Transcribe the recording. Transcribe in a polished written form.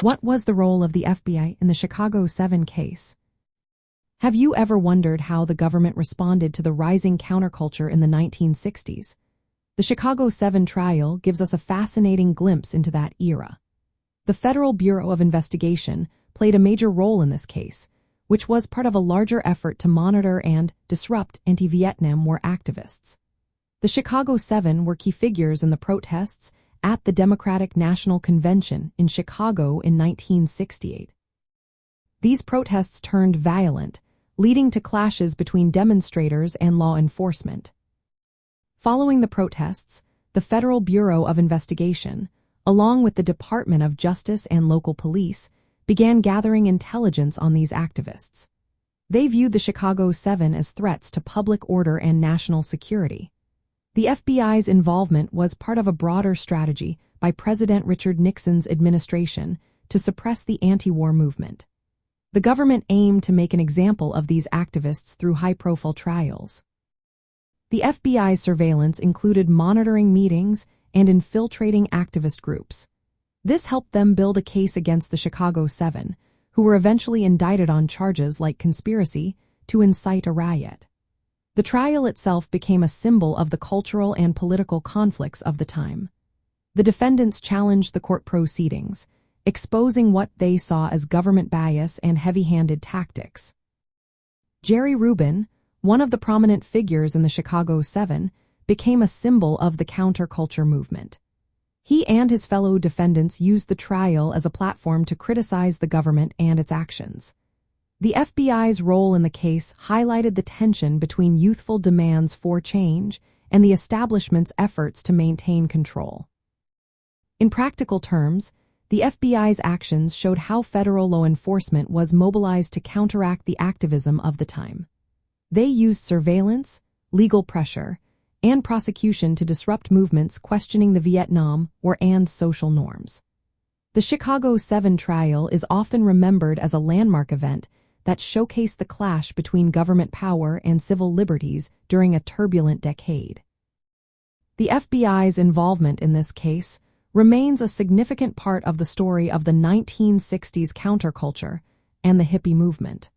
What was the role of the FBI in the Chicago 7 case? Have you ever wondered how the government responded to the rising counterculture in the 1960s? The Chicago 7 trial gives us a fascinating glimpse into that era. The Federal Bureau of Investigation played a major role in this case, which was part of a larger effort to monitor and disrupt anti-Vietnam War activists. The Chicago 7 were key figures in the protests at the Democratic National Convention in Chicago in 1968. These protests turned violent, leading to clashes between demonstrators and law enforcement. Following the protests, the Federal Bureau of Investigation, along with the Department of Justice and local police, began gathering intelligence on these activists. They viewed the Chicago 7 as threats to public order and national security. The FBI's involvement was part of a broader strategy by President Richard Nixon's administration to suppress the anti-war movement. The government aimed to make an example of these activists through high-profile trials. The FBI's surveillance included monitoring meetings and infiltrating activist groups. This helped them build a case against the Chicago 7, who were eventually indicted on charges like conspiracy to incite a riot. The trial itself became a symbol of the cultural and political conflicts of the time. The defendants challenged the court proceedings, exposing what they saw as government bias and heavy-handed tactics. Jerry Rubin, one of the prominent figures in the Chicago 7, became a symbol of the counterculture movement. He and his fellow defendants used the trial as a platform to criticize the government and its actions. The FBI's role in the case highlighted the tension between youthful demands for change and the establishment's efforts to maintain control. In practical terms, the FBI's actions showed how federal law enforcement was mobilized to counteract the activism of the time. They used surveillance, legal pressure, and prosecution to disrupt movements questioning the Vietnam War and social norms. The Chicago 7 trial is often remembered as a landmark event that showcased the clash between government power and civil liberties during a turbulent decade. The FBI's involvement in this case remains a significant part of the story of the 1960s counterculture and the hippie movement.